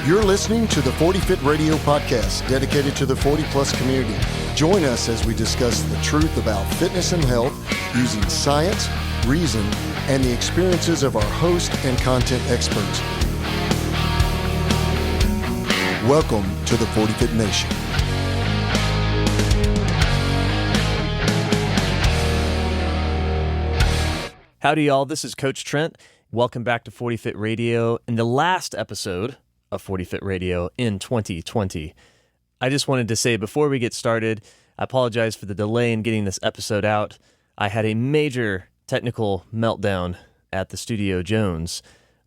You're listening to the 40 Fit Radio podcast, dedicated to the 40-plus community. Join us as we discuss the truth about fitness and health using science, reason, and the experiences of our host and content experts. Welcome to the 40 Fit Nation. Howdy, y'all. This is Coach Trent. Welcome back to 40 Fit Radio and the last episode of 40 Fit Radio in 2020. I just wanted to say before we get started, I apologize for the delay in getting this episode out. I had a major technical meltdown at the Studio Jones,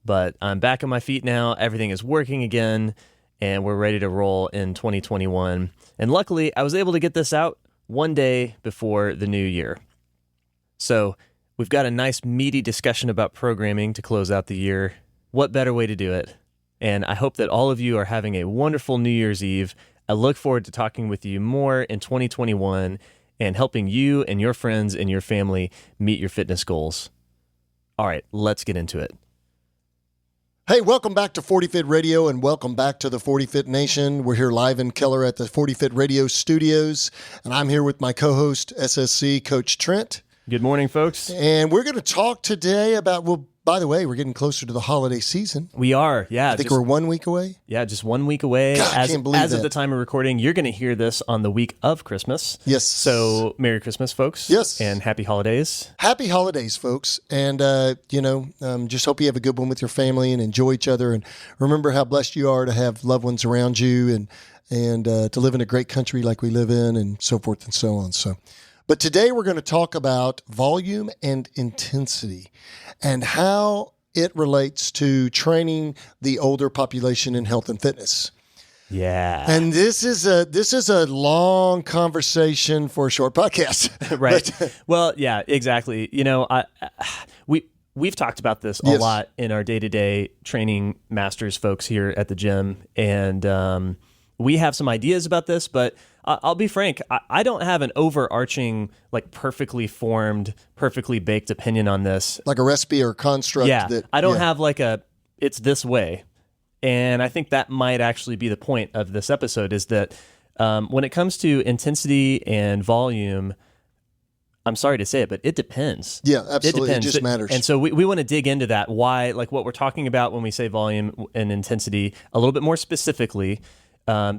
but I'm back on my feet now. Everything is working again, and we're ready to roll in 2021. And luckily, I was able to get this out one day before the new year. So we've got a nice meaty discussion about programming to close out the year. What better way to do it? And I hope that all of you are having a wonderful New Year's Eve. I look forward to talking with you more in 2021 and helping you and your friends and your family meet your fitness goals. All right, let's get into it. Hey, welcome back to 40 Fit Radio and welcome back to the 40 Fit Nation. We're here live in Keller at the 40 Fit Radio studios, and I'm here with my co-host, SSC, Coach Trent. Good morning, folks. And we're going to talk today about, well, by the way, we're getting closer to the holiday season. We are, yeah. I think we're 1 week away. Yeah, just 1 week away. God, I can't believe as that. of the time of recording, you're going to hear this on the week of Christmas. Yes. So, Merry Christmas, folks. Yes. And Happy Holidays. Happy holidays, folks. And, just hope you have a good one with your family and enjoy each other. And remember how blessed you are to have loved ones around you and to live in a great country like we live in and so forth and so on. But today we're going to talk about volume and intensity and how it relates to training the older population in health and fitness. Yeah. And this is a long conversation for a short podcast. Right. Well, yeah, exactly. You know, we've talked about this a lot in our day-to-day training masters folks here at the gym. And we have some ideas about this, but I'll be frank, I don't have an overarching, like perfectly formed, perfectly baked opinion on this. Like a recipe or construct. Yeah, I don't have like it's this way. And I think that might actually be the point of this episode is that when it comes to intensity and volume, I'm sorry to say it, but it depends. Yeah, absolutely. It depends. It just matters. And so we want to dig into that, why, like what we're talking about when we say volume and intensity a little bit more specifically,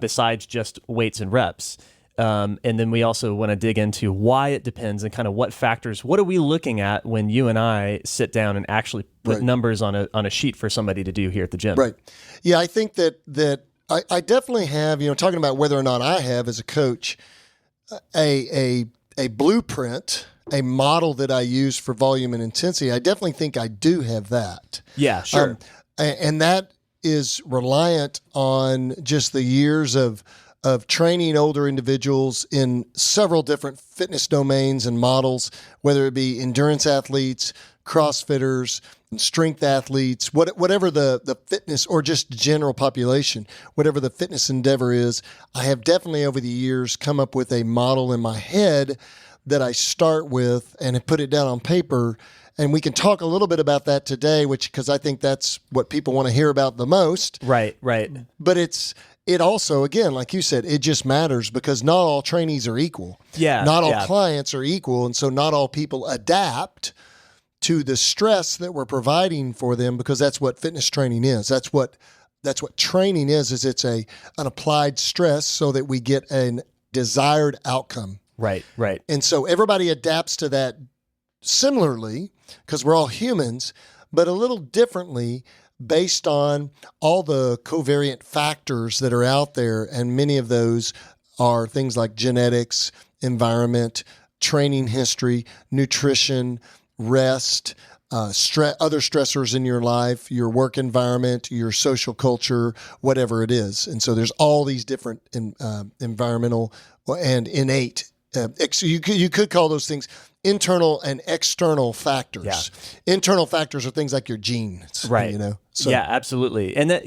besides just weights and reps. And then we also want to dig into why it depends and kind of what factors, what are we looking at when you and I sit down and actually put numbers on a sheet for somebody to do here at the gym. Right. Yeah, I think that I definitely have, talking about whether or not I have as a coach, a blueprint, a model that I use for volume and intensity. I definitely think I do have that. Yeah, sure. And that is reliant on just the years of training older individuals in several different fitness domains and models, whether it be endurance athletes, CrossFitters, strength athletes, whatever the fitness or just general population, whatever the fitness endeavor is. I have definitely over the years come up with a model in my head that I start with and have put it down on paper. And we can talk a little bit about that today, because I think that's what people want to hear about the most. Right. But it also, again, like you said, it just matters because not all trainees are equal. Yeah. Not all clients are equal. And so not all people adapt to the stress that we're providing for them, because that's what fitness training is. That's what training is it's an applied stress so that we get a desired outcome. Right. And so everybody adapts to that similarly, because we're all humans, but a little differently based on all the covariant factors that are out there. And many of those are things like genetics, environment, training history, nutrition, rest, other stressors in your life, your work environment, your social culture, whatever it is. And so there's all these different environmental and innate. You could call those things internal and external factors. Yeah. Internal factors are things like your genes, right? So. Yeah, absolutely. And that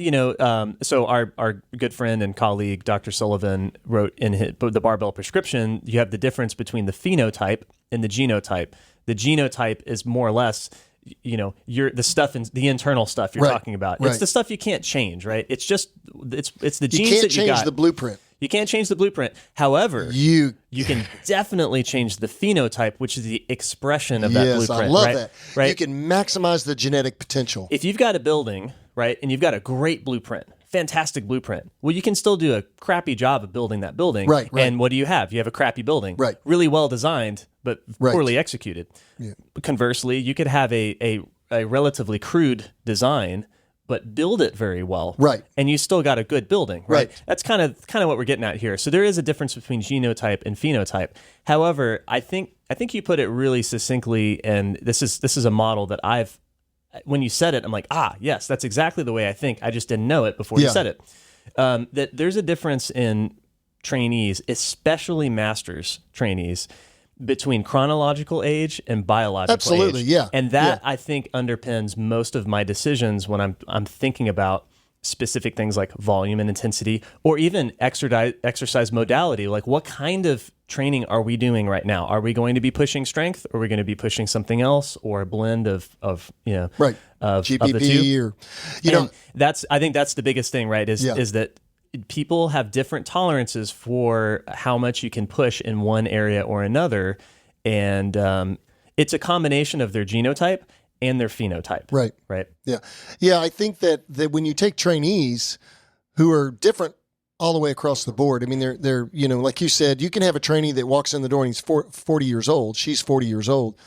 so our good friend and colleague Dr. Sullivan wrote in the Barbell Prescription. You have the difference between the phenotype and the genotype. The genotype is more or less you're the stuff in the internal stuff you're talking about. It's the stuff you can't change, right? It's just it's the genes that you got. You can't change the blueprint. You can't change the blueprint. However, you can definitely change the phenotype, which is the expression of that blueprint. I love that. Right? You can maximize the genetic potential. If you've got a building, right, and you've got a great blueprint, fantastic blueprint, well, you can still do a crappy job of building that building. Right. And what do you have? You have a crappy building. Right. Really well designed, but poorly executed. Yeah. Conversely, you could have a relatively crude design, but build it very well. Right. And you still got a good building. Right. That's kind of what we're getting at here. So there is a difference between genotype and phenotype. However, I think you put it really succinctly, and this is a model that when you said it, I'm like, yes, that's exactly the way I think. I just didn't know it before you said it. That there's a difference in trainees, especially master's trainees, between chronological age and biological age. Absolutely, yeah. And that, I think, underpins most of my decisions when I'm thinking about specific things like volume and intensity, or even exercise modality. Like, what kind of training are we doing right now? Are we going to be pushing strength? Or are we going to be pushing something else, or a blend of GPP of the two? or I think that's the biggest thing, right? Is that people have different tolerances for how much you can push in one area or another, and it's a combination of their genotype and their phenotype. Right. Yeah. I think that when you take trainees who are different all the way across the board, I mean, they're like you said, you can have a trainee that walks in the door and he's 40 years old. She's 40 years old,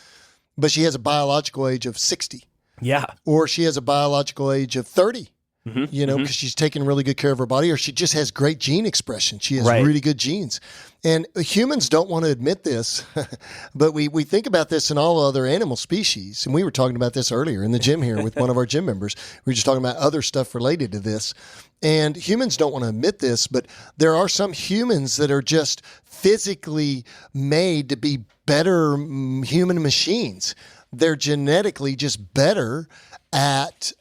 but she has a biological age of 60. Yeah. Or she has a biological age of 30. Because she's taking really good care of her body, or she just has great gene expression. She has really good genes. And humans don't want to admit this, but we think about this in all other animal species. And we were talking about this earlier in the gym here with one of our gym members. We were just talking about other stuff related to this. And humans don't want to admit this, but there are some humans that are just physically made to be better human machines. They're genetically just better at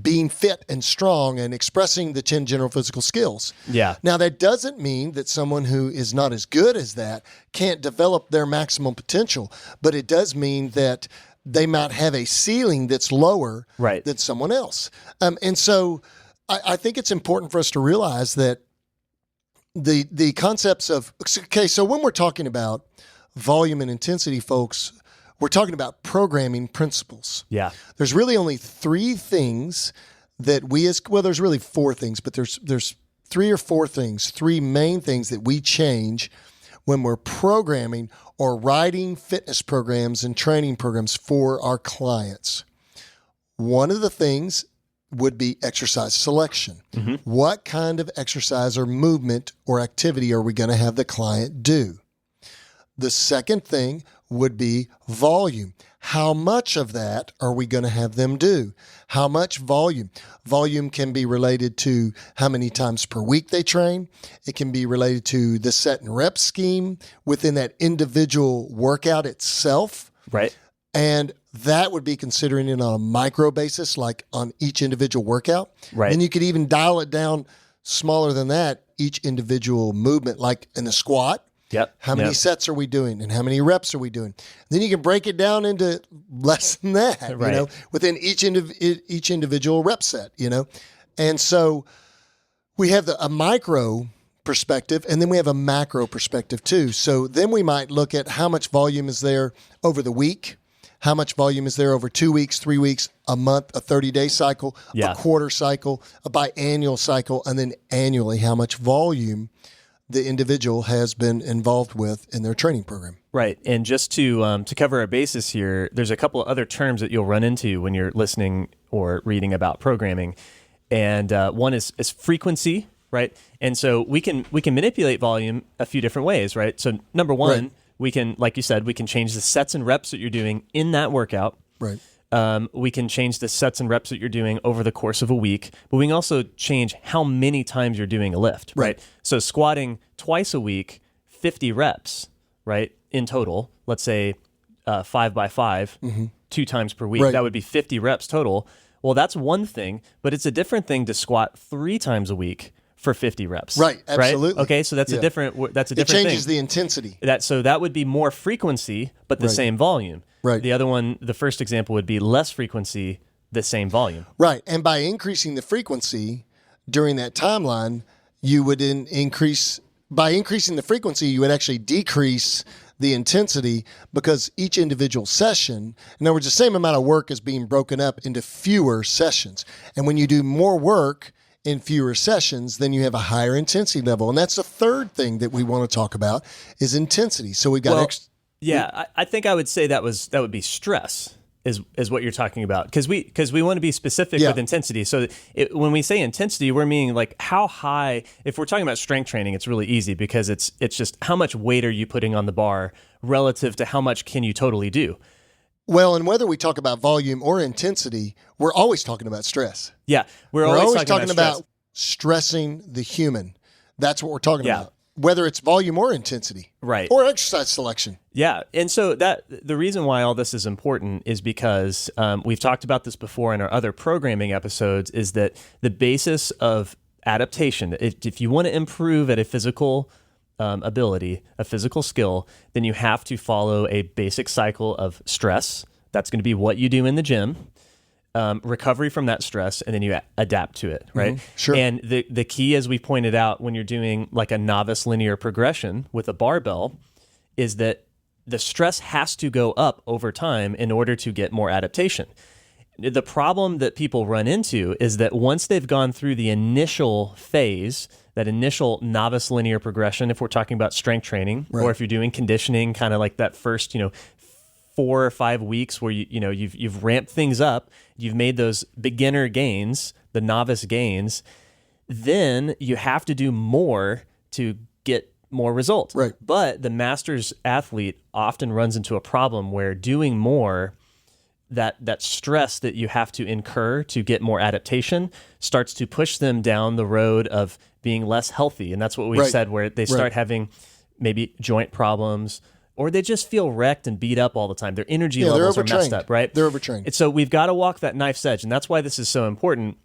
being fit and strong and expressing the 10 general physical skills. Yeah. Now, that doesn't mean that someone who is not as good as that can't develop their maximum potential, but it does mean that they might have a ceiling that's lower than someone else. And so I think it's important for us to realize that the concepts of, okay, so when we're talking about volume and intensity, folks, we're talking about programming principles. Yeah. There's really only three things that there's really four things, but there's three or four things, three main things that we change when we're programming or writing fitness programs and training programs for our clients. One of the things would be exercise selection. Mm-hmm. What kind of exercise or movement or activity are we going to have the client do? The second thing would be volume. How much of that are we going to have them do? How much volume? Volume can be related to how many times per week they train. It can be related to the set and rep scheme within that individual workout itself. Right. And that would be considering it on a micro basis, like on each individual workout. Right. And you could even dial it down smaller than that, each individual movement, like in a squat. Yep. How many sets are we doing, and how many reps are we doing? Then you can break it down into less than that, within each individual rep set, And so we have a micro perspective, and then we have a macro perspective too. So then we might look at how much volume is there over the week, how much volume is there over 2 weeks, 3 weeks, a month, a 30-day cycle, a quarter cycle, a biannual cycle, and then annually how much volume the individual has been involved with in their training program. Right. And just to cover our basis here, there's a couple of other terms that you'll run into when you're listening or reading about programming. And one is frequency, right? And so we can manipulate volume a few different ways, right? So number one, we can, like you said, we can change the sets and reps that you're doing in that workout. Right. We can change the sets and reps that you're doing over the course of a week, but we can also change how many times you're doing a lift, right? So squatting twice a week, 50 reps, right, in total, let's say 5 by 5, 2 times per week, that would be 50 reps total. Well, that's one thing, but it's a different thing to squat 3 times a week for 50 reps. Right, absolutely. Right? Okay, so that's a different thing. It changes the intensity. So that would be more frequency, but the same volume. Right. The other one, the first example would be less frequency, the same volume. Right. And by increasing the frequency during that timeline, you would by increasing the frequency, you would actually decrease the intensity, because each individual session, in other words, the same amount of work is being broken up into fewer sessions. And when you do more work in fewer sessions, then you have a higher intensity level. And that's the third thing that we want to talk about is intensity. So we got I think I would say that would be stress is what you're talking about, because we want to be specific with intensity. So when we say intensity, we're meaning like how high. If we're talking about strength training, it's really easy because it's just how much weight are you putting on the bar relative to how much can you totally do. Well, and whether we talk about volume or intensity, we're always talking about stress. Yeah, we're always talking about about stressing the human. That's what we're talking about. Whether it's volume or intensity, right, or exercise selection. Yeah, and so the reason why all this is important is because we've talked about this before in our other programming episodes, is that the basis of adaptation, if you want to improve at a physical ability, a physical skill, then you have to follow a basic cycle of stress. That's going to be what you do in the gym. Recovery from that stress, and then you adapt to it, right? Mm-hmm. Sure. And the key, as we pointed out, when you're doing like a novice linear progression with a barbell, is that the stress has to go up over time in order to get more adaptation. The problem that people run into is that once they've gone through the initial phase, that initial novice linear progression, if we're talking about strength training, right, or if you're doing conditioning, kind of like that first, 4 or 5 weeks where you've ramped things up, you've made those beginner gains, the novice gains, then you have to do more to get more results. Right. But the master's athlete often runs into a problem where doing more, that stress that you have to incur to get more adaptation starts to push them down the road of being less healthy. And that's what we've said, where they start having maybe joint problems, or they just feel wrecked and beat up all the time. Their energy levels are messed up, right? They're overtrained. And so we've got to walk that knife's edge. And that's why this is so important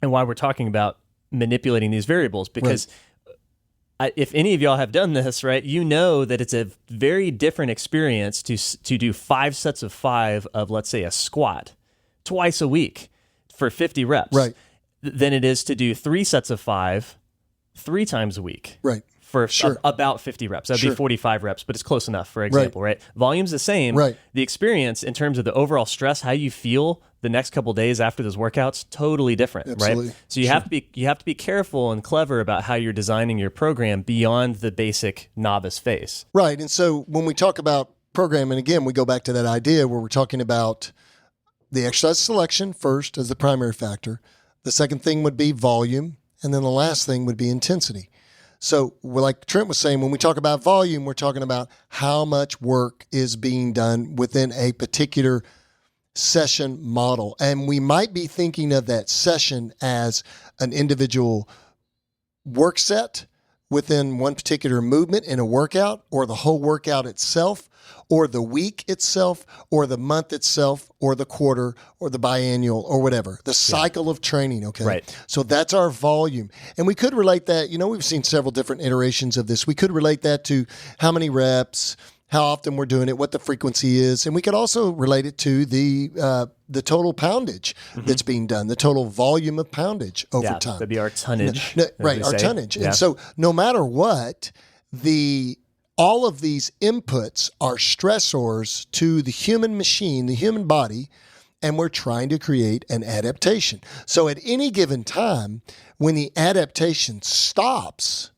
and why we're talking about manipulating these variables. Because if any of y'all have done this, right, you know that it's a very different experience to do 5 sets of 5 of, let's say, a squat twice a week for 50 reps, right, than it is to do 3 sets of 5 3 times a week. Right. For about 50 reps. That'd be 45 reps, but it's close enough, for example, right? Volume's the same. Right. The experience in terms of the overall stress, how you feel the next couple of days after those workouts, totally different, Absolutely. right? So you have to be careful and clever about how you're designing your program beyond the basic novice phase. Right. And so when we talk about programming, again, we go back to that idea where we're talking about the exercise selection first as the primary factor. The second thing would be volume. And then the last thing would be intensity. So like Trent was saying, when we talk about volume, we're talking about how much work is being done within a particular session model. And we might be thinking of that session as an individual work set within one particular movement in a workout, or the whole workout itself, or the week itself, or the month itself, or the quarter, or the biannual, or whatever. The cycle of training, okay? Right. So that's our volume. And we could relate that, we've seen several different iterations of this. We could relate that to how many reps, how often we're doing it, what the frequency is. And we could also relate it to the total poundage that's being done, the total volume of poundage over time. That'd be our tonnage. Right, our tonnage. Yeah. And so no matter what, all of these inputs are stressors to the human machine, the human body, and we're trying to create an adaptation. So at any given time, when the adaptation stops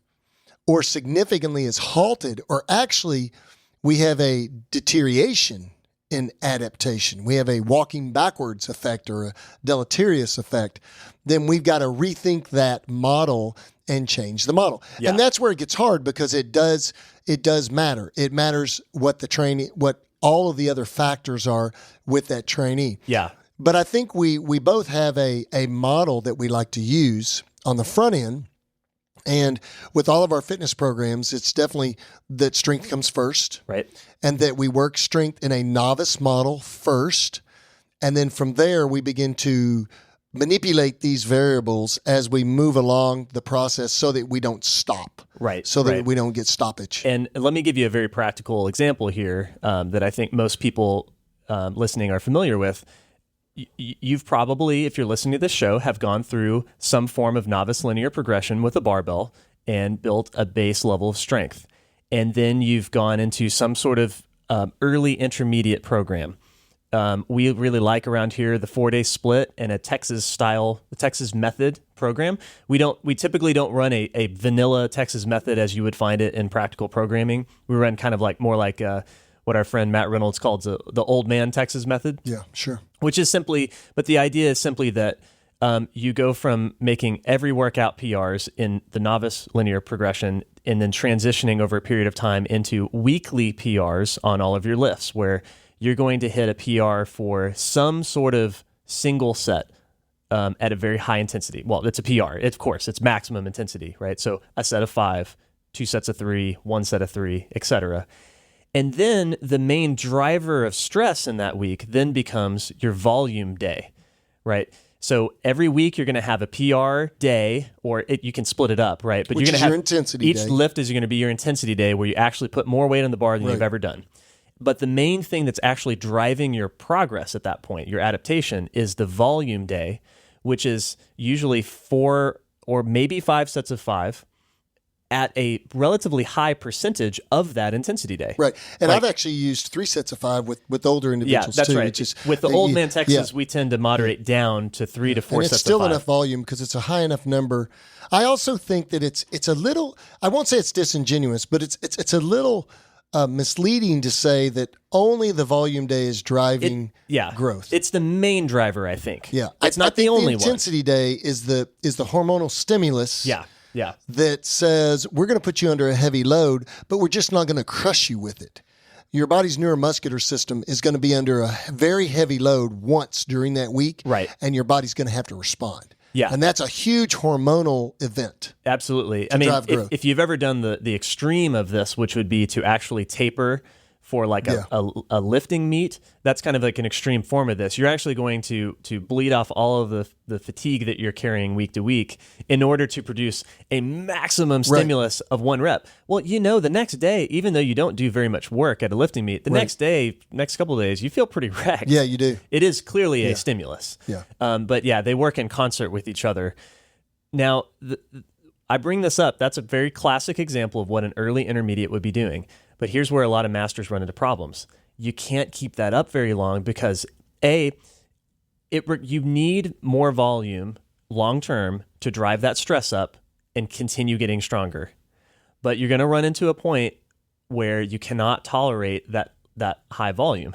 or significantly is halted, or actually we have a deterioration in adaptation, we have a walking backwards effect or a deleterious effect, then we've got to rethink that model and change the model. Yeah. And that's where it gets hard, because it does matter. It matters what all of the other factors are with that trainee. Yeah. But I think we both have a model that we like to use on the front end. And with all of our fitness programs, it's definitely that strength comes first. Right. And that we work strength in a novice model first. And then from there, we begin to manipulate these variables as we move along the process so that we don't stop. Right. So that we don't get stoppage. And let me give you a very practical example here that I think most people listening are familiar with, you've probably, if you're listening to this show, have gone through some form of novice linear progression with a barbell and built a base level of strength. And then you've gone into some sort of early intermediate program. We really like around here the 4-day split and a Texas method program. We typically don't run a vanilla Texas method as you would find it in practical programming. We run kind of more like what our friend Matt Reynolds calls the old man Texas method. Yeah, sure. Which is but the idea is simply that you go from making every workout PRs in the novice linear progression and then transitioning over a period of time into weekly PRs on all of your lifts, where you're going to hit a PR for some sort of single set at a very high intensity. Well, it's a PR. Of course, it's maximum intensity, right? So a set of 5, 2 sets of 3, 1 set of 3, etc. And then the main driver of stress in that week then becomes your volume day, right? So every week you're going to have a PR day, or you can split it up, right? But Which you're going to have your intensity each day. lift is going to be your intensity day, where you actually put more weight on the bar than you've ever done. But the main thing that's actually driving your progress at that point, your adaptation, is the volume day, which is usually 4 or maybe 5 sets of 5 at a relatively high percentage of that intensity day. Right. And I've actually used 3 sets of 5 with older individuals that's too. right. Which is, with the old man Texas, we tend to moderate down to 3 to 4 and sets it's still of 5. enough volume because it's a high enough number. I also think that it's a little, I won't say it's disingenuous, but it's a little misleading to say that only the volume day is driving growth. It's the main driver, I think. Yeah. It's not the only one. The intensity day is the hormonal stimulus. Yeah. That says we're going to put you under a heavy load, but we're just not going to crush you with it. Your body's neuromuscular system is going to be under a very heavy load once during that week, right? And your body's going to have to respond. Yeah, and that's a huge hormonal event. Absolutely. I mean, if you've ever done the extreme of this, which would be to actually taper for like a lifting meet, that's kind of like an extreme form of this. You're actually going to bleed off all of the fatigue that you're carrying week to week in order to produce a maximum stimulus of 1 rep. Well, the next day, even though you don't do very much work at a lifting meet, the next couple of days, you feel pretty wrecked. Yeah, you do. It is clearly a stimulus. Yeah. But they work in concert with each other. Now, I bring this up. That's a very classic example of what an early intermediate would be doing. But here's where a lot of masters run into problems. You can't keep that up very long because you need more volume long-term to drive that stress up and continue getting stronger. But you're going to run into a point where you cannot tolerate that high volume.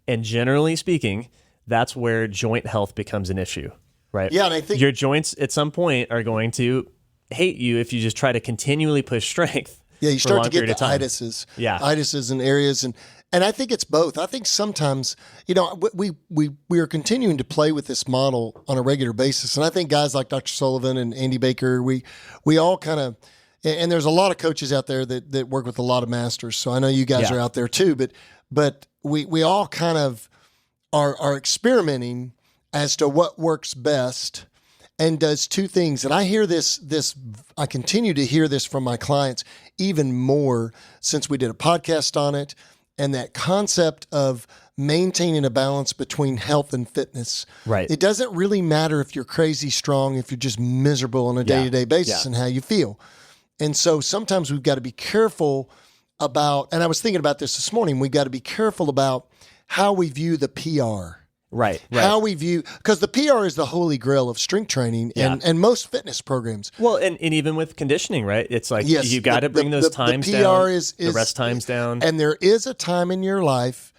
And generally speaking, that's where joint health becomes an issue, right? Yeah, and I think your joints at some point are going to hate you if you just try to continually push strength. Yeah, you start to get the itises. Yeah. Itises in areas. And I think it's both. I think sometimes, we are continuing to play with this model on a regular basis. And I think guys like Dr. Sullivan and Andy Baker, we all kind of, and there's a lot of coaches out there that work with a lot of masters. So I know you guys are out there too, but we all kind of are experimenting as to what works best and does 2 things. And I hear this, I continue to hear this from my clients even more since we did a podcast on it. And that concept of maintaining a balance between health and fitness. Right. It doesn't really matter if you're crazy strong, if you're just miserable on a day-to-day basis and how you feel. And so sometimes we've got to be careful about, and I was thinking about this morning, we've got to be careful about how we view the PR. Right. How we view, because the PR is the holy grail of strength training and most fitness programs. Well, and even with conditioning, right? It's like you got to bring those times the PR down, is the rest times down. And there is a time in your life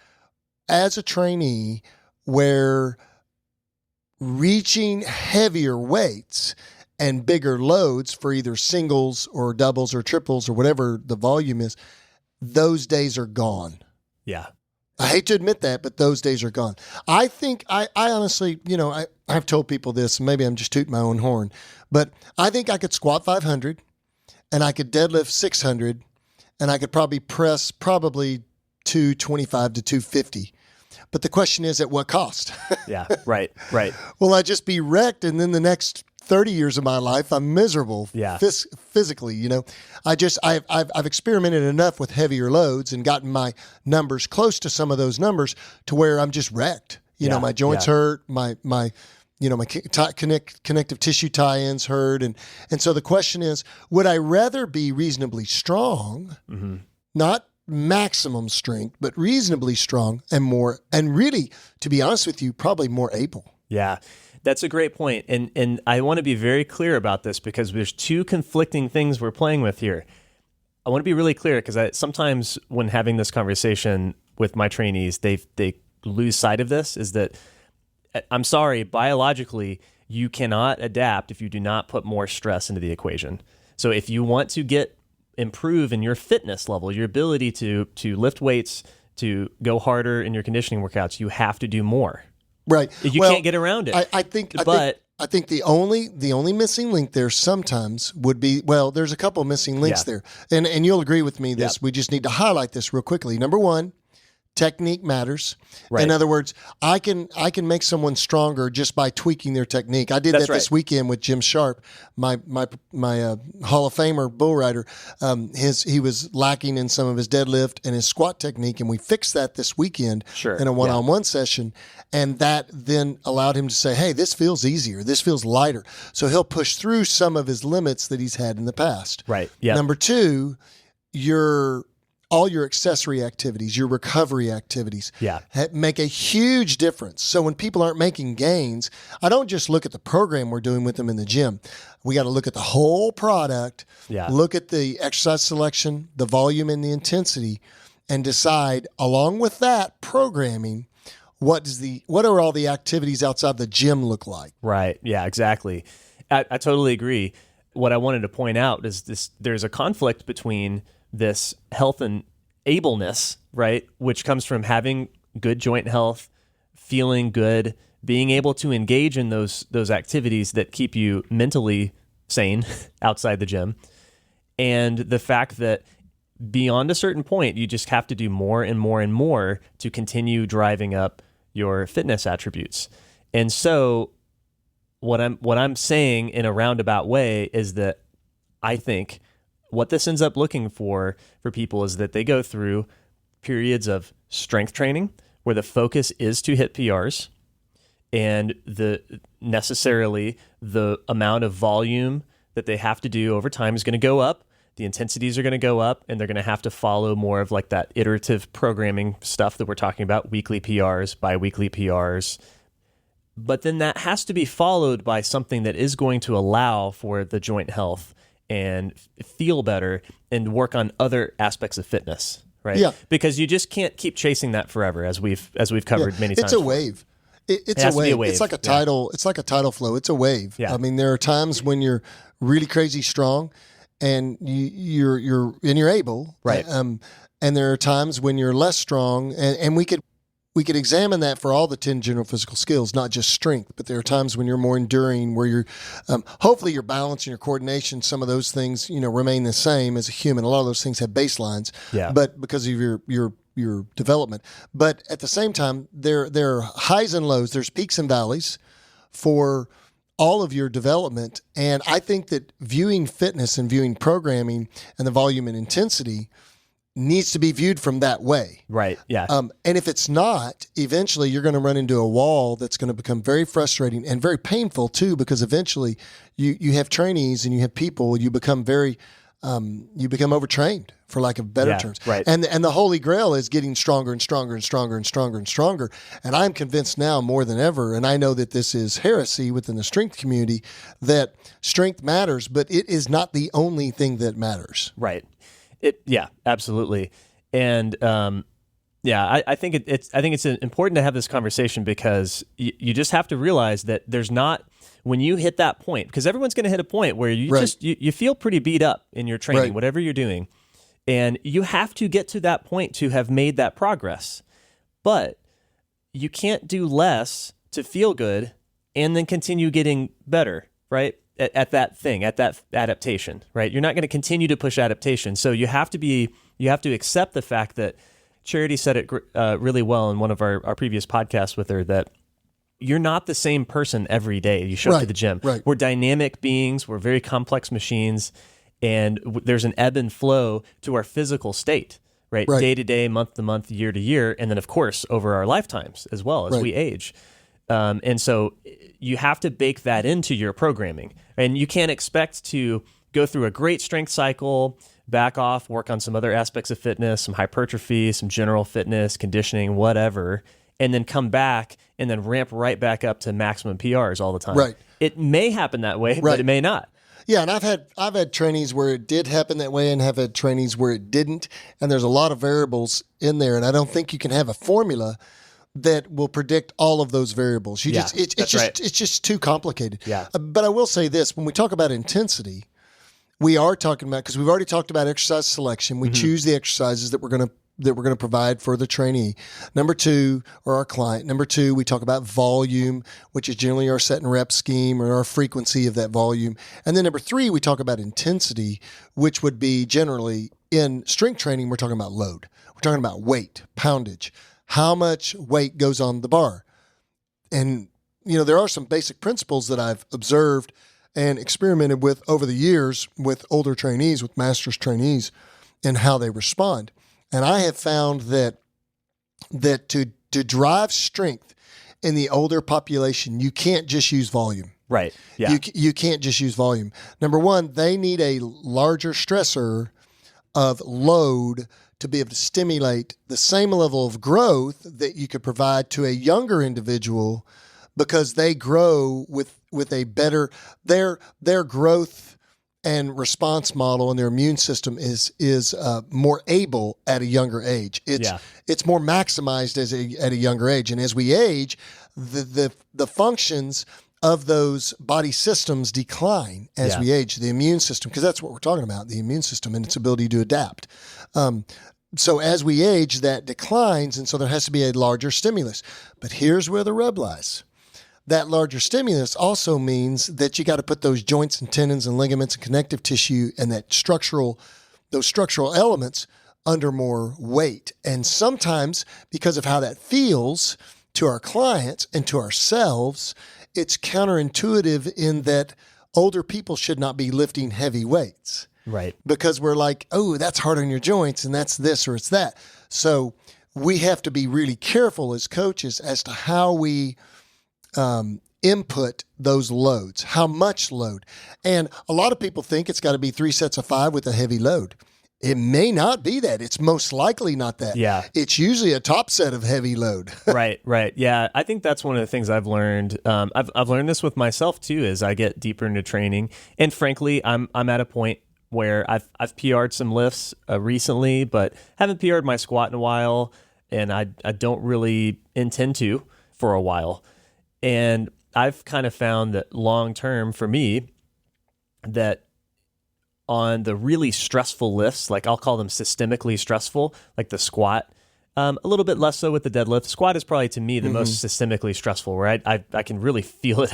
as a trainee where reaching heavier weights and bigger loads for either singles or doubles or triples or whatever the volume is, those days are gone. Yeah. I hate to admit that, but those days are gone. I think I honestly, I've told people this, and maybe I'm just tooting my own horn, but I think I could squat 500 and I could deadlift 600 and I could probably press 225 to 250. But the question is, at what cost? Yeah, right. Will I just be wrecked and then the next 30 years of my life, I'm miserable physically. I've experimented enough with heavier loads and gotten my numbers close to some of those numbers to where I'm just wrecked. My joints hurt, my connective tissue tie-ins hurt. And so the question is, would I rather be reasonably strong, not maximum strength, but reasonably strong and really, to be honest with you, probably more able? Yeah, that's a great point. And I want to be very clear about this because there's two conflicting things we're playing with here. I want to be really clear because sometimes when having this conversation with my trainees, they lose sight of this, is that I'm sorry, biologically, you cannot adapt if you do not put more stress into the equation. So if you want to improve in your fitness level, your ability to lift weights, to go harder in your conditioning workouts, you have to do more. Right. You can't get around it. I think the only missing link there sometimes would be, there's a couple of missing links there. And you'll agree with me this. We just need to highlight this real quickly. Number one, technique matters. Right. In other words, I can make someone stronger just by tweaking their technique. I did that this weekend with Jim Sharp, my Hall of Famer bull rider. He was lacking in some of his deadlift and his squat technique, and we fixed that this weekend in a one-on-one session. And that then allowed him to say, hey, this feels easier. This feels lighter. So he'll push through some of his limits that he's had in the past. Right. Yeah. Number two, all your accessory activities, your recovery activities make a huge difference. So when people aren't making gains, I don't just look at the program we're doing with them in the gym. We got to look at the whole product, look at the exercise selection, the volume and the intensity, and decide along with that programming, what are all the activities outside the gym look like? Right. Yeah, exactly. I totally agree. What I wanted to point out is there's a conflict between this health and ableness, right, which comes from having good joint health, feeling good, being able to engage in those activities that keep you mentally sane outside the gym, and the fact that beyond a certain point, you just have to do more and more and more to continue driving up your fitness attributes. And so what I'm saying in a roundabout way is that I think what this ends up looking for people is that they go through periods of strength training where the focus is to hit PRs, and necessarily the amount of volume that they have to do over time is going to go up. The intensities are going to go up, and they're going to have to follow more of like that iterative programming stuff that we're talking about, weekly PRs, biweekly PRs. But then that has to be followed by something that is going to allow for the joint health and feel better and work on other aspects of fitness, right? Yeah. Because you just can't keep chasing that forever, as we've covered many times. It's a wave. It's a wave. It's like a tidal. It's like a tidal flow. It's a wave. Yeah. I mean, there are times when you're really crazy strong, and you're able, right? And there are times when you're less strong, and we could examine that for all the 10 general physical skills, not just strength. But there are times when you're more enduring, where you're hopefully your balance and your coordination, some of those things remain the same as a human. A lot of those things have baselines, but because of your development. But at the same time, there are highs and lows. There's peaks and valleys for all of your development. And I think that viewing fitness and viewing programming and the volume and intensity needs to be viewed from that way. Right. Yeah. And if it's not, eventually you're going to run into a wall that's going to become very frustrating and very painful too, because eventually you have trainees and you have people, you become overtrained, for lack of better terms. Right. And the holy grail is getting stronger and stronger and stronger and stronger and stronger. And I'm convinced now more than ever, and I know that this is heresy within the strength community, that strength matters, but it is not the only thing that matters. Right. Yeah, absolutely. And I think it's important to have this conversation, because you just have to realize that there's not, when you hit that point, because everyone's going to hit a point where you feel pretty beat up in your training, whatever you're doing, and you have to get to that point to have made that progress. But you can't do less to feel good and then continue getting better, right? At that adaptation, right? You're not going to continue to push adaptation. So you have to accept the fact that Charity said it really well in one of our previous podcasts with her, that you're not the same person every day you show up to the gym. Right. We're dynamic beings. We're very complex machines. And there's an ebb and flow to our physical state, right? Day to day, month to month, year to year. And then, of course, over our lifetimes as well as we age. And so you have to bake that into your programming. And you can't expect to go through a great strength cycle, back off, work on some other aspects of fitness, some hypertrophy, some general fitness, conditioning, whatever, and then come back and then ramp right back up to maximum PRs all the time. Right. It may happen that way, but it may not. Yeah, and I've had trainees where it did happen that way and have had trainees where it didn't. And there's a lot of variables in there. And I don't think you can have a formula that will predict all of those variables. It's just too complicated. Yeah. But I will say this, when we talk about intensity, we are talking about, because we've already talked about exercise selection. We choose the exercises that we're going to provide for the trainee. Number two, or our client. Number two, we talk about volume, which is generally our set and rep scheme or our frequency of that volume. And then number three, we talk about intensity, which would be generally in strength training, we're talking about load. We're talking about weight, poundage, how much weight goes on the bar. And, there are some basic principles that I've observed and experimented with over the years with older trainees, with master's trainees, and how they respond. And I have found that to drive strength in the older population, you can't just use volume. Right. Yeah. You can't just use volume. Number one, they need a larger stressor of load to be able to stimulate the same level of growth that you could provide to a younger individual, because they grow with a better, their growth and response model and their immune system is more able at a younger age. It's more maximized at a younger age. And as we age, the functions of those body systems decline as we age. The immune system, because that's what we're talking about, the immune system and its ability to adapt. So as we age, that declines, and so there has to be a larger stimulus. But here's where the rub lies. That larger stimulus also means that you got to put those joints and tendons and ligaments and connective tissue and those structural elements under more weight. And sometimes, because of how that feels to our clients and to ourselves, it's counterintuitive in that older people should not be lifting heavy weights. Right. Because we're like, oh, that's hard on your joints and that's this or it's that. So we have to be really careful as coaches as to how we input those loads, how much load. And a lot of people think it's got to be 3 sets of 5 with a heavy load. It may not be that. It's most likely not that. Yeah. It's usually a top set of heavy load. Right. Yeah. I think that's one of the things I've learned. I've learned this with myself too, as I get deeper into training. And frankly, I'm at a point where I've PR'd some lifts recently, but haven't PR'd my squat in a while. And I don't really intend to for a while. And I've kind of found that long term for me, that on the really stressful lifts, like I'll call them systemically stressful, like the squat, a little bit less so with the deadlift. Squat is probably to me the most systemically stressful, where I can really feel it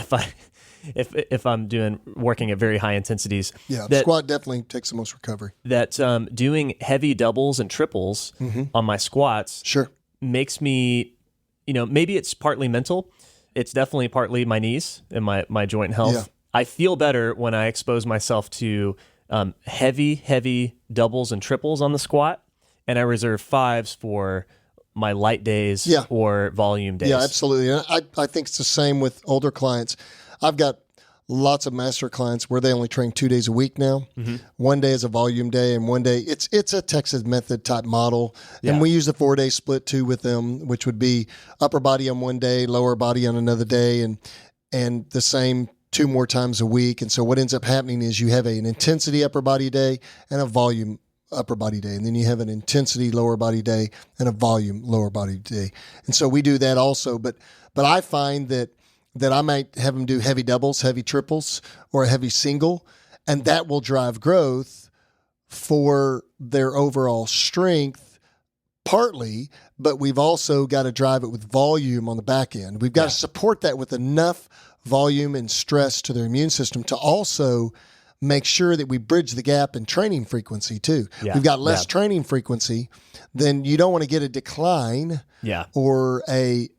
if I'm working at very high intensities. Yeah, squat definitely takes the most recovery. That doing heavy doubles and triples on my squats makes me, maybe it's partly mental. It's definitely partly my knees and my joint health. Yeah. I feel better when I expose myself to heavy doubles and triples on the squat, and I reserve 5s for my light days or volume days. Yeah, absolutely. I think it's the same with older clients. I've got lots of master clients where they only train 2 days a week now. One day is a volume day, and one day it's a Texas method type model. Yeah. And we use the 4-day split too with them, which would be upper body on one day, lower body on another day, and the same 2 more times a week. And so what ends up happening is you have an intensity upper body day and a volume upper body day. And then you have an intensity lower body day and a volume lower body day. And so we do that also. But I find that I might have them do heavy doubles, heavy triples, or a heavy single, and that will drive growth for their overall strength partly, but we've also got to drive it with volume on the back end. We've got to support that with enough volume and stress to their immune system to also make sure that we bridge the gap in training frequency too. Yeah. We've got less training frequency, then you don't want to get a decline or a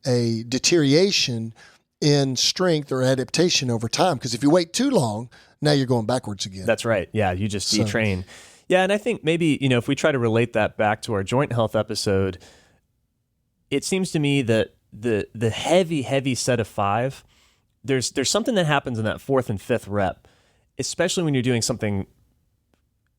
deterioration in strength or adaptation over time. Because if you wait too long, now you're going backwards again. That's right. Yeah, you just detrain. Yeah, and I think maybe, if we try to relate that back to our joint health episode, it seems to me that the heavy set of 5, there's something that happens in that 4th and 5th rep, especially when you're doing something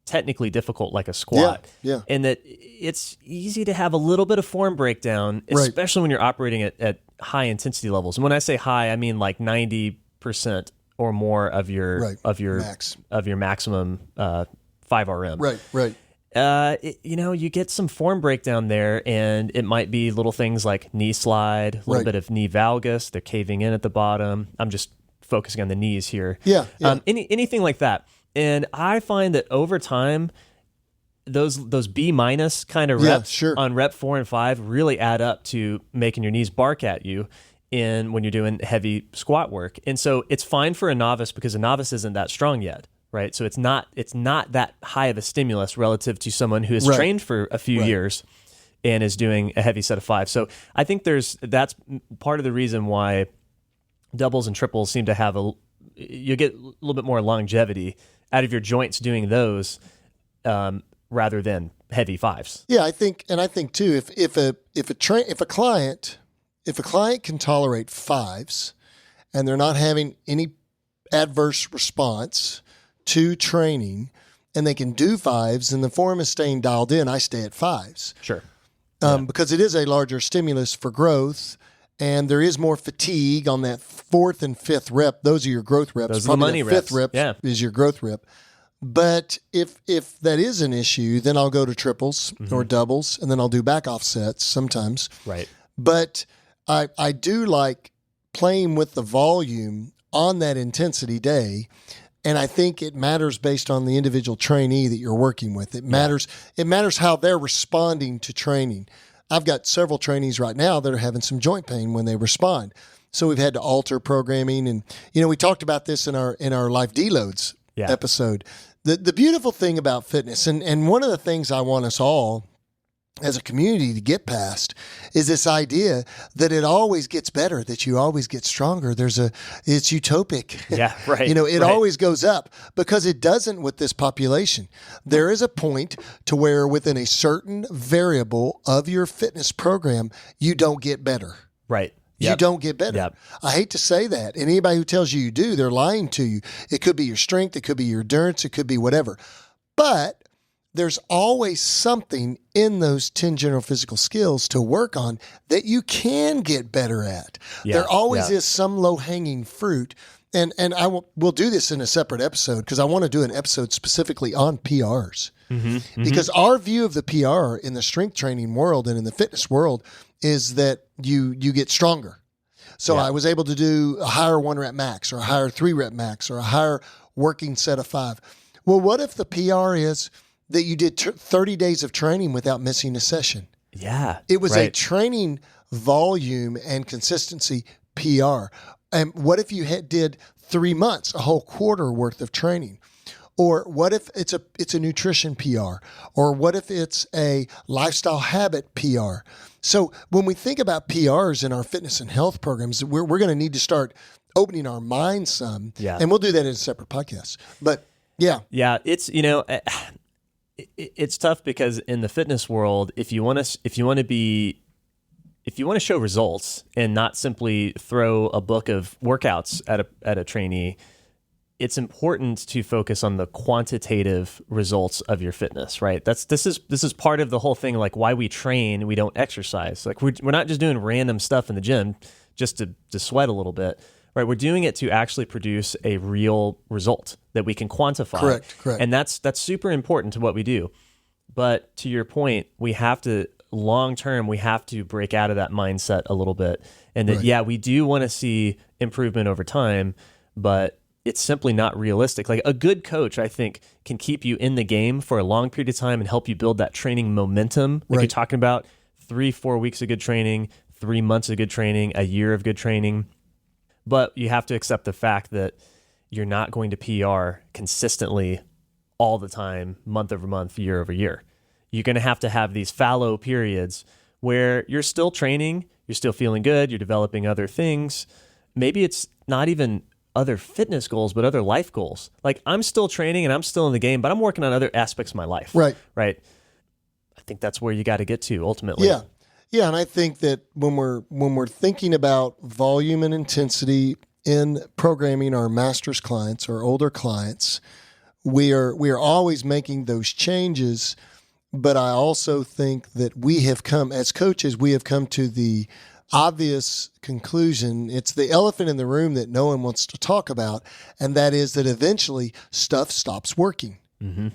technically difficult like a squat. Yeah. And that it's easy to have a little bit of form breakdown, especially when you're operating at high intensity levels. And when I say high, I mean like 90% or more of your maximum 5RM. Right. You get some form breakdown there, and it might be little things like knee slide, a little bit of knee valgus, they're caving in at the bottom. I'm just focusing on the knees here. Yeah. Anything like that. And I find that over time, those B- kind of reps on rep 4 and 5 really add up to making your knees bark at you when you're doing heavy squat work. And so it's fine for a novice because a novice isn't that strong yet, right? So it's not that high of a stimulus relative to someone who has trained for a few years and is doing a heavy set of 5. So I think that's part of the reason why doubles and triples seem to have you get a little bit more longevity out of your joints doing those rather than heavy 5s. Yeah, I think too, if a client can tolerate 5s and they're not having any adverse response to training, and they can do 5s and the form is staying dialed in, I stay at 5s. Sure. Because it is a larger stimulus for growth. And there is more fatigue on that 4th and 5th rep. Those are your growth reps. Those are the money reps. 5th rep is your growth rep. But if that is an issue, then I'll go to triples or doubles, and then I'll do back offsets sometimes. Right. But I do like playing with the volume on that intensity day, and I think it matters based on the individual trainee that you're working with. It matters. It matters how they're responding to training. I've got several trainees right now that are having some joint pain when they respond. So we've had to alter programming. And, we talked about this in our life deloads episode. The beautiful thing about fitness, and one of the things I want us all as a community to get past is this idea that it always gets better, that you always get stronger. It's utopic. Yeah, right. It always goes up, because it doesn't with this population. There is a point to where within a certain variable of your fitness program, you don't get better. Right. You don't get better. Yep. I hate to say that. And anybody who tells you do, they're lying to you. It could be your strength. It could be your endurance. It could be whatever. But there's always something in those 10 general physical skills to work on that you can get better at. There always is some low-hanging fruit. And we'll do this in a separate episode, because I want to do an episode specifically on PRs. Because our view of the PR in the strength training world and in the fitness world is that you get stronger. So I was able to do a higher 1-rep max, or a higher 3-rep max, or a higher working set of 5. Well, what if the PR is that you did 30 days of training without missing a session? Yeah. It was a training volume and consistency PR. And what if you did 3 months, a whole quarter worth of training? Or what if it's a nutrition PR? Or what if it's a lifestyle habit PR? So when we think about PRs in our fitness and health programs, we're going to need to start opening our minds some. Yeah. And we'll do that in a separate podcast. But yeah. Yeah, it's, it's tough, because in the fitness world, if you want to show results and not simply throw a book of workouts at a trainee, it's important to focus on the quantitative results of your fitness, right? This is part of the whole thing, like why we train, we don't exercise. Like we're not just doing random stuff in the gym just to sweat a little bit, right? We're doing it to actually produce a real result that we can quantify. Correct. And that's super important to what we do. But to your point, we have to, long term, we have to break out of that mindset a little bit. And that, we do want to see improvement over time, but it's simply not realistic. Like a good coach, I think, can keep you in the game for a long period of time and help you build that training momentum. Like you're talking about 3-4 weeks of good training, 3 months of good training, a year of good training. But you have to accept the fact that you're not going to PR consistently all the time, month over month, year over year. You're going to have these fallow periods where you're still training, you're still feeling good, you're developing other things, maybe it's not even other fitness goals, but other life goals. Like I'm still training and I'm still in the game, but I'm working on other aspects of my life. Right. Right. I think that's where you got to get to ultimately. Yeah. Yeah. And I think that when we're thinking about volume and intensity in programming our master's clients or older clients, we are always making those changes. But I also think that as coaches, we have come to the obvious conclusion. It's the elephant in the room that no one wants to talk about. And that is that eventually stuff stops working. Mm-hmm.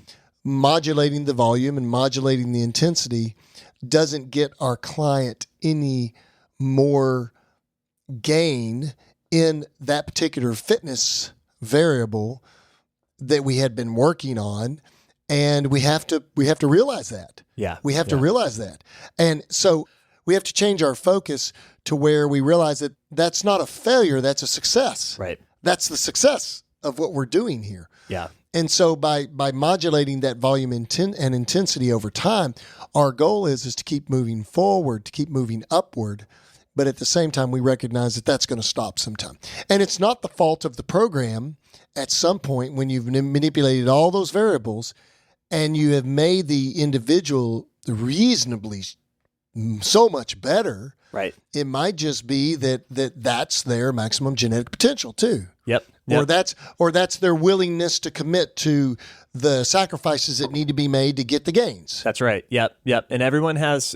Modulating the volume and modulating the intensity doesn't get our client any more gain in that particular fitness variable that we had been working on. And we have to realize that. Yeah. We have to realize that. And so we have to change our focus to where we realize that that's not a failure, that's a success. Right. That's the success of what we're doing here. Yeah. And so by modulating that volume and intensity over time, our goal is to keep moving forward, to keep moving upward. But at the same time, we recognize that that's going to stop sometime. And it's not the fault of the program at some point when you've manipulated all those variables and you have made the individual reasonably so much better. Right. It might just be that's their maximum genetic potential too. Yep. Or that's their willingness to commit to the sacrifices that need to be made to get the gains. That's right. Yep. And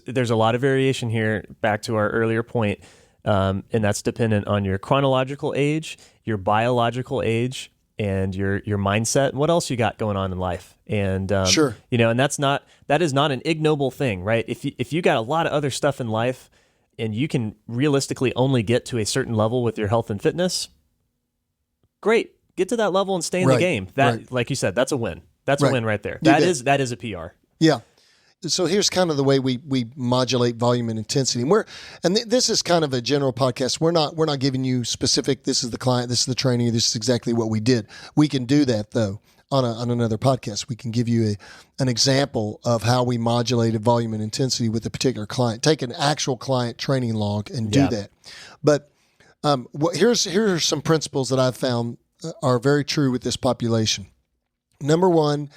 there's a lot of variation here, back to our earlier point. And that's dependent on your chronological age, your biological age, and your mindset, and what else you got going on in life. And sure. And that is not an ignoble thing, right? If you got a lot of other stuff in life and you can realistically only get to a certain level with your health and fitness, great. Get to that level and stay in the game. Like you said, that's a win. That's a win right there. That is a PR. Yeah. So here's kind of the way we modulate volume and intensity. This is kind of a general podcast. We're not giving you specific, this is the client, this is the trainee, this is exactly what we did. We can do that though on another podcast. We can give you an example of how we modulated volume and intensity with a particular client. Take an actual client training log and do that. But here are some principles that I've found are very true with this population. Number one,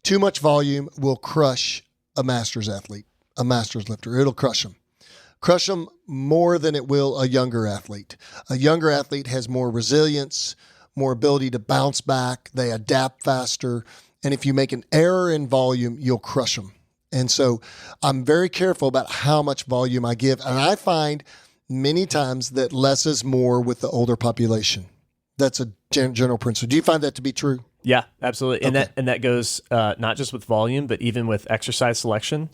too much volume will crush a master's athlete, a master's lifter. It'll crush them more than it will a younger athlete. A younger athlete has more resilience, more ability to bounce back. They adapt faster. And if you make an error in volume, you'll crush them. And so I'm very careful about how much volume I give. And I find many times that less is more with the older population. That's a general principle. Do you find that to be true? Yeah, absolutely. And that goes not just with volume, but even with exercise selection.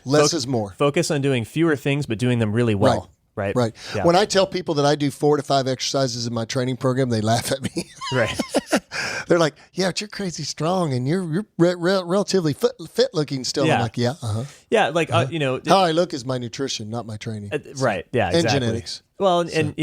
Less is more. Focus on doing fewer things, but doing them really well. Right. Yeah. When I tell people that I do 4 to 5 exercises in my training program, they laugh at me. Right. They're like, "Yeah, but you're crazy strong, and you're relatively fit looking still." Yeah. I'm like, "Yeah, yeah." Like how I look is my nutrition, not my training. Right. Yeah. Exactly. And genetics. Well, and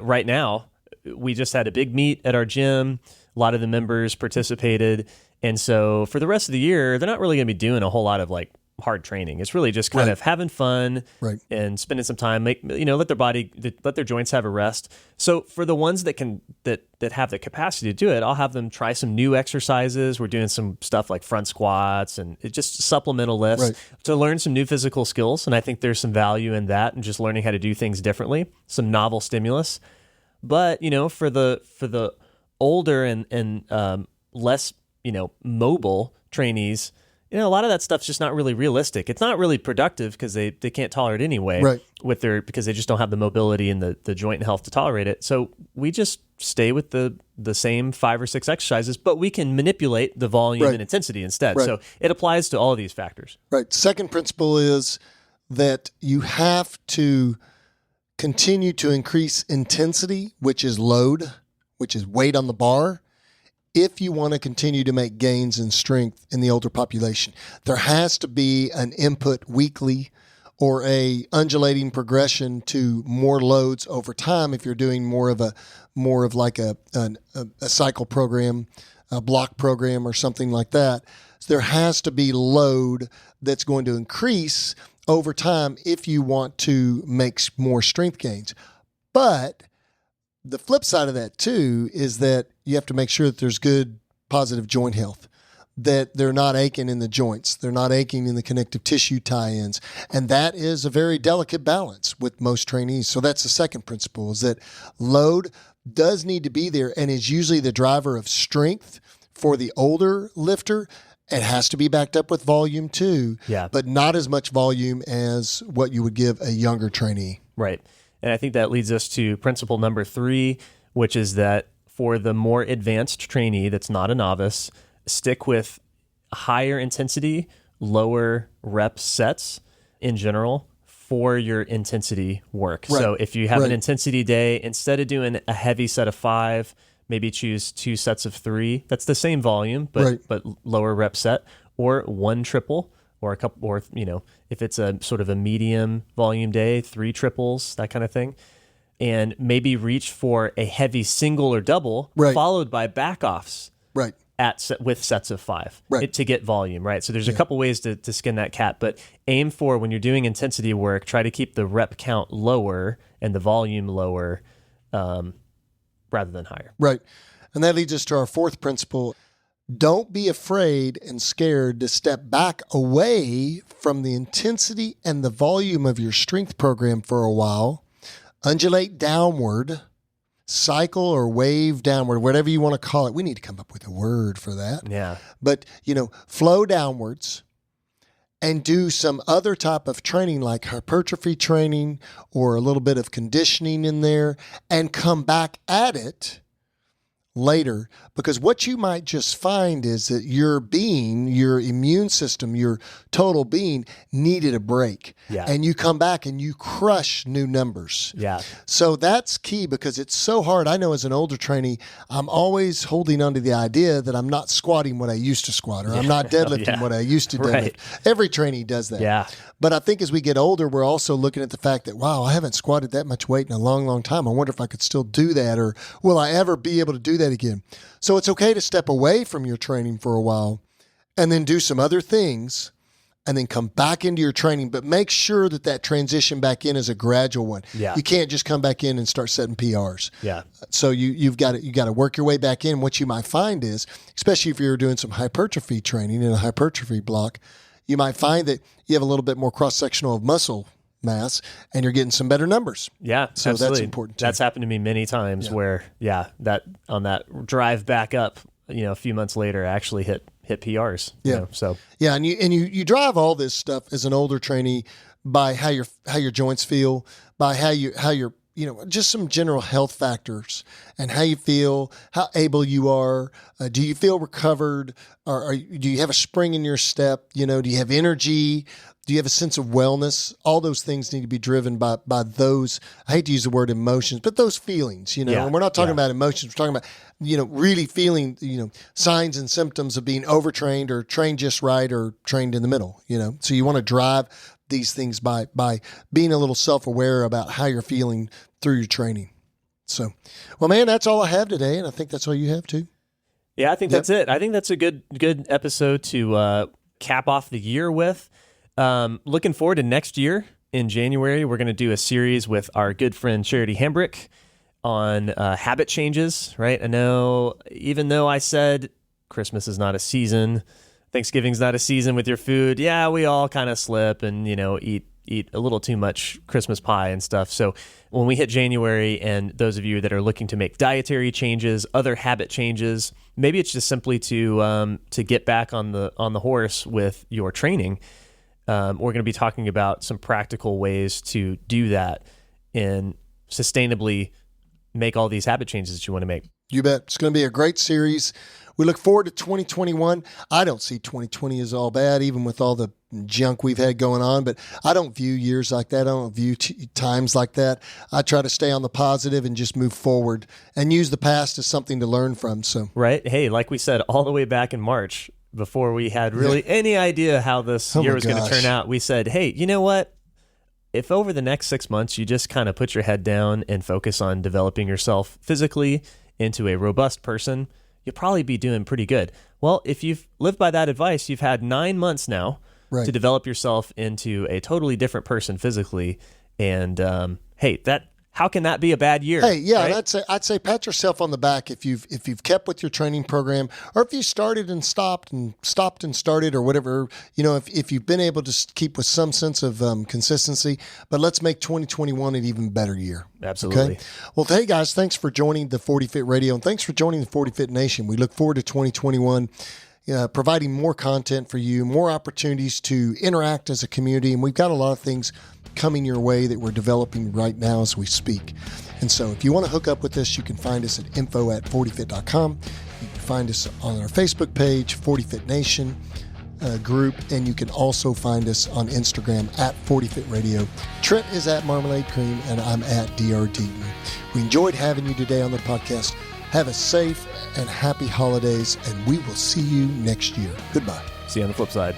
right now we just had a big meet at our gym. A lot of the members participated, and so for the rest of the year, they're not really going to be doing a whole lot of like hard training. It's really just kind of having fun and spending some time, let their joints have a rest. So for the ones that have the capacity to do it, I'll have them try some new exercises. We're doing some stuff like front squats and just supplemental lifts to learn some new physical skills. And I think there's some value in that and just learning how to do things differently, some novel stimulus. But, for the older and less, mobile trainees, a lot of that stuff's just not really realistic. It's not really productive because they can't tolerate it anyway because they just don't have the mobility and the joint health to tolerate it. So we just stay with the same 5 or 6 exercises, but we can manipulate the volume and intensity instead. So it applies to all of these factors. Right. Second principle is that you have to continue to increase intensity, which is load, which is weight on the bar, if you want to continue to make gains in strength in the older population. There has to be an input weekly or a undulating progression to more loads over time if you're doing more of like a cycle program, a block program or something like that. So there has to be load that's going to increase over time if you want to make more strength gains. But the flip side of that too is that you have to make sure that there's good positive joint health, that they're not aching in the joints, they're not aching in the connective tissue tie-ins. And that is a very delicate balance with most trainees. So that's the second principle, is that load does need to be there and is usually the driver of strength for the older lifter. It has to be backed up with volume too, but not as much volume as what you would give a younger trainee. Right. And I think that leads us to principle number 3, which is that for the more advanced trainee that's not a novice, stick with higher intensity, lower rep sets in general for your intensity work. Right. So if you have an intensity day, instead of doing a heavy set of 5, maybe choose 2 sets of 3. That's the same volume, but lower rep set, or 1 triple, or a couple, or if it's a sort of a medium volume day, 3 triples, that kind of thing. And maybe reach for a heavy single or double, followed by back-offs with sets of 5 to get volume, right? So there's a couple ways to skin that cat, but aim for, when you're doing intensity work, try to keep the rep count lower and the volume lower rather than higher. Right. And that leads us to our 4th principle. Don't be afraid and scared to step back away from the intensity and the volume of your strength program for a while. Undulate downward, cycle or wave downward, whatever you want to call it. We need to come up with a word for that. Yeah. But, flow downwards and do some other type of training like hypertrophy training or a little bit of conditioning in there, and come back at it later, because what you might just find is that your immune system, your total being needed a break. Yeah. And you come back and you crush new numbers. Yeah. So that's key, because it's so hard. I know as an older trainee, I'm always holding on to the idea that I'm not squatting what I used to squat, or I'm not deadlifting what I used to deadlift. Right. Every trainee does that. Yeah. But I think as we get older, we're also looking at the fact that, wow, I haven't squatted that much weight in a long, long time. I wonder if I could still do that, or will I ever be able to do that again? So it's okay to step away from your training for a while and then do some other things and then come back into your training, but make sure that transition back in is a gradual one. Yeah. You can't just come back in and start setting PRs. Yeah. So you got to work your way back in. What you might find is, especially if you're doing some hypertrophy training in a hypertrophy block, you might find that you have a little bit more cross-sectional of muscle mass and you're getting some better numbers. Yeah, so absolutely. That's important too. That's happened to me many times where, that on that drive back up, a few months later, I actually hit PRs. So and you drive all this stuff as an older trainee by how your joints feel, by how you're just some general health factors and how you feel, how able you are. Do you feel recovered? Or do you have a spring in your step? Do you have energy? Do you have a sense of wellness? All those things need to be driven by those, I hate to use the word emotions, but those feelings, and we're not talking about emotions. We're talking about, really feeling, signs and symptoms of being overtrained or trained just right or trained in the middle, So you want to drive these things by being a little self-aware about how you're feeling through your training. So, well, man, that's all I have today. And I think that's all you have too. Yeah, I think that's it. I think that's a good episode to cap off the year with. Looking forward to next year. In January, we're going to do a series with our good friend Charity Hambrick on habit changes, right? I know, even though I said Christmas is not a season, Thanksgiving's not a season with your food, we all kind of slip and, eat a little too much Christmas pie and stuff. So when we hit January, and those of you that are looking to make dietary changes, other habit changes, maybe it's just simply to get back on the horse with your training. We're going to be talking about some practical ways to do that and sustainably make all these habit changes that you want to make. You bet. It's going to be a great series. We look forward to 2021. I don't see 2020 as all bad, even with all the junk we've had going on, but I don't view years like that. I don't view times like that. I try to stay on the positive and just move forward and use the past as something to learn from. So, right. Hey, like we said, all the way back in March, before we had really any idea how this year was going to turn out, we said, hey, you know what? If over the next 6 months, you just kind of put your head down and focus on developing yourself physically into a robust person, you'll probably be doing pretty good. Well, if you've lived by that advice, you've had 9 months now to develop yourself into a totally different person physically. And hey, how can that be a bad year? Hey, yeah, right? and I'd say pat yourself on the back if you've kept with your training program, or if you started and stopped and started, or whatever. If you've been able to keep with some sense of consistency. But let's make 2021 an even better year. Absolutely. Okay? Well, hey guys, thanks for joining the 40 Fit Radio, and thanks for joining the 40 Fit Nation. We look forward to 2021. Providing more content for you, more opportunities to interact as a community. And we've got a lot of things coming your way that we're developing right now as we speak. And so if you want to hook up with us, you can find us at info@40fit.com. You can find us on our Facebook page, 40 Fit Nation group, and you can also find us on Instagram at 40 Fit Radio. Trent is at Marmalade Cream, and I'm at DR Deaton. We enjoyed having you today on the podcast. Have a safe and happy holidays, and we will see you next year. Goodbye. See you on the flip side.